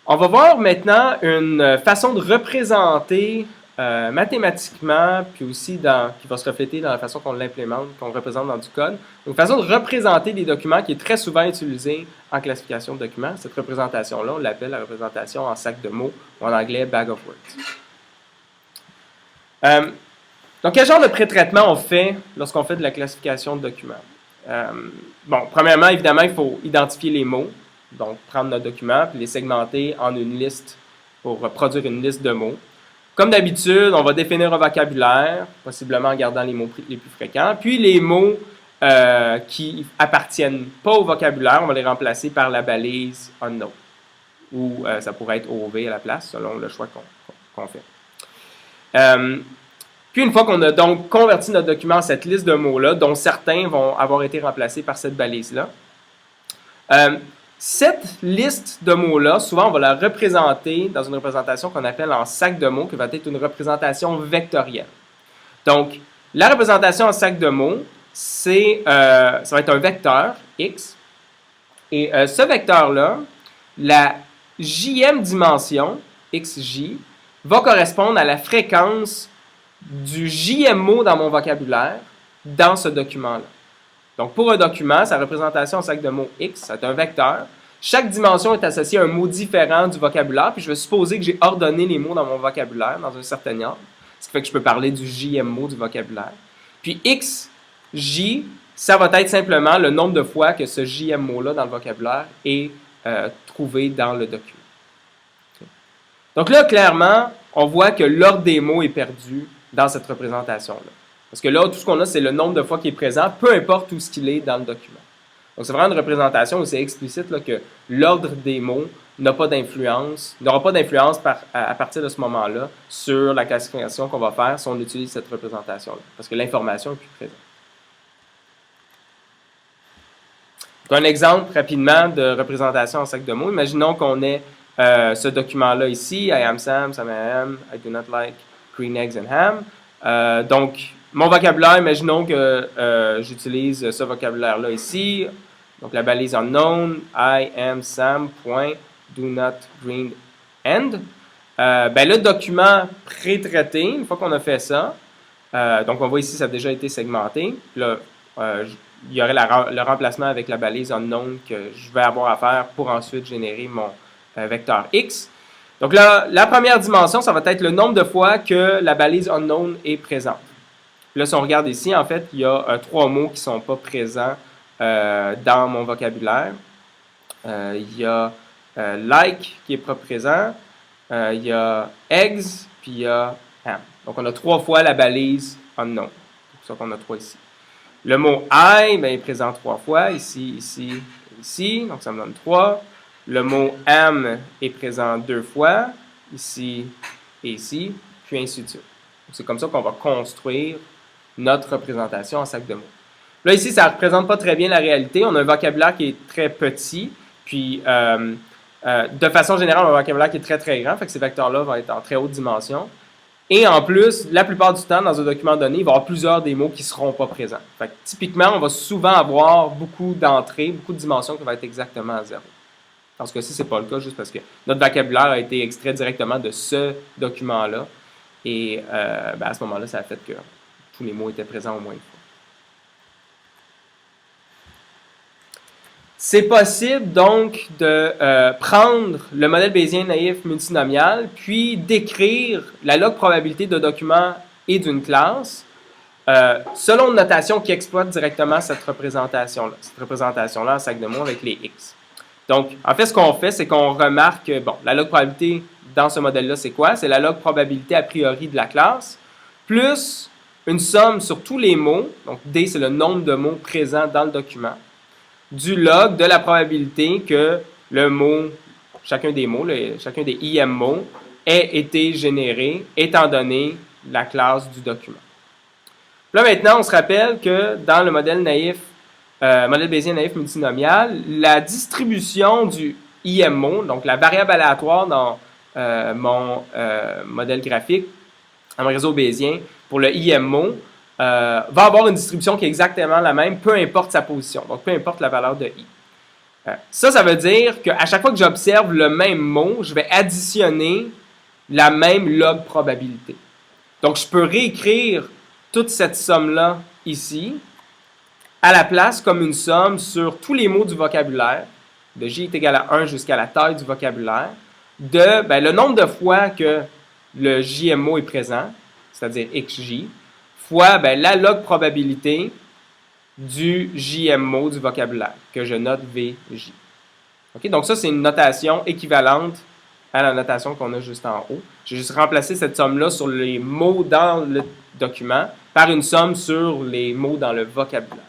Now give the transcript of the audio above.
On va voir maintenant une façon de représenter mathématiquement, puis aussi qui va se refléter dans la façon qu'on l'implémente, qu'on le représente dans du code. Une façon de représenter des documents qui est très souvent utilisée en classification de documents. Cette représentation-là, on l'appelle la représentation en sac de mots, ou en anglais bag of words. Donc, quel genre de pré-traitement on fait lorsqu'on fait de la classification de documents? Bon, premièrement, évidemment, il faut identifier les mots. Donc, prendre notre document puis les segmenter en une liste pour produire une liste de mots. Comme d'habitude, on va définir un vocabulaire, possiblement en gardant les mots les plus fréquents. Puis les mots qui appartiennent pas au vocabulaire, on va les remplacer par la balise unknown. Ou ça pourrait être OV à la place, selon le choix qu'on fait. Puis une fois qu'on a donc converti notre document en cette liste de mots-là, dont certains vont avoir été remplacés par cette balise-là, cette liste de mots-là, souvent, on va la représenter dans une représentation qu'on appelle en sac de mots, qui va être une représentation vectorielle. Donc, la représentation en sac de mots, ça va être un vecteur, x, et ce vecteur-là, la jème dimension, xj, va correspondre à la fréquence du jème mot dans mon vocabulaire dans ce document-là. Donc, pour un document, sa représentation en sac de mots x, c'est un vecteur. Chaque dimension est associée à un mot différent du vocabulaire, puis je vais supposer que j'ai ordonné les mots dans mon vocabulaire dans un certain ordre, ce qui fait que je peux parler du jème mot du vocabulaire. Puis xj, ça va être simplement le nombre de fois que ce jème mot-là dans le vocabulaire est trouvé dans le document. Okay. Donc là, clairement, on voit que l'ordre des mots est perdu dans cette représentation-là. Parce que là, tout ce qu'on a, c'est le nombre de fois qui est présent, peu importe où ce qu'il est dans le document. Donc, c'est vraiment une représentation où c'est explicite là, que l'ordre des mots n'aura pas d'influence à partir de ce moment-là sur la classification qu'on va faire si on utilise cette représentation-là. Parce que l'information est plus présente. Donc, un exemple rapidement de représentation en sac de mots. Imaginons qu'on ait ce document-là ici. I am Sam, Sam I am, I do not like green eggs and ham. Donc, mon vocabulaire, imaginons que j'utilise ce vocabulaire-là ici. Donc, la balise unknown, I am Sam, point, do not green end. Le document pré-traité, une fois qu'on a fait ça, donc on voit ici, ça a déjà été segmenté. Là, il y aurait le remplacement avec la balise unknown que je vais avoir à faire pour ensuite générer mon vecteur X. Donc là, la première dimension, ça va être le nombre de fois que la balise unknown est présente. Là, si on regarde ici, en fait, il y a 3 mots qui ne sont pas présents dans mon vocabulaire. Il y a like qui n'est pas présent. Il y a eggs, puis il y a ham. Donc, on a 3 fois la balise unknown. C'est pour ça qu'on a 3 ici. Le mot I est présent 3 fois, ici, ici, ici. Donc, ça me donne 3. Le mot am est présent 2 fois, ici et ici, puis ainsi de suite. C'est comme ça qu'on va construire notre représentation en sac de mots. Là, ici, ça ne représente pas très bien la réalité. On a un vocabulaire qui est très petit, puis de façon générale, on a un vocabulaire qui est très, très grand, fait que ces vecteurs-là vont être en très haute dimension. Et en plus, la plupart du temps, dans un document donné, il va y avoir plusieurs des mots qui ne seront pas présents. Fait que, typiquement, on va souvent avoir beaucoup d'entrées, beaucoup de dimensions qui vont être exactement à 0. Dans ce cas-ci, ce n'est pas le cas, juste parce que notre vocabulaire a été extrait directement de ce document-là. Et à ce moment-là, ça a fait que tous les mots étaient présents au moins une fois. C'est possible donc de prendre le modèle bayésien naïf multinomial, puis d'écrire la log probabilité de document et d'une classe selon une notation qui exploite directement cette représentation-là. Cette représentation-là en sac de mots avec les X. Donc, en fait, ce qu'on fait, c'est qu'on remarque que, la log probabilité dans ce modèle-là, c'est quoi? C'est la log probabilité a priori de la classe, plus une somme sur tous les mots, donc D, c'est le nombre de mots présents dans le document, du log de la probabilité que le mot, chacun des mots, chacun des IM mots, ait été généré, étant donné la classe du document. Là, maintenant, on se rappelle que dans le modèle naïf, modèle bayésien naïf multinomial, la distribution du IMO, donc la variable aléatoire dans mon modèle graphique, dans mon réseau bayésien, pour le IMO, va avoir une distribution qui est exactement la même, peu importe sa position, donc peu importe la valeur de I. Ça veut dire qu'à chaque fois que j'observe le même mot, je vais additionner la même log probabilité. Donc, je peux réécrire toute cette somme-là ici, à la place comme une somme sur tous les mots du vocabulaire, de j est égal à 1 jusqu'à la taille du vocabulaire, de le nombre de fois que le JMO est présent, c'est-à-dire XJ, fois la log probabilité du JMO du vocabulaire, que je note VJ. Okay? Donc ça, c'est une notation équivalente à la notation qu'on a juste en haut. J'ai juste remplacé cette somme-là sur les mots dans le document par une somme sur les mots dans le vocabulaire.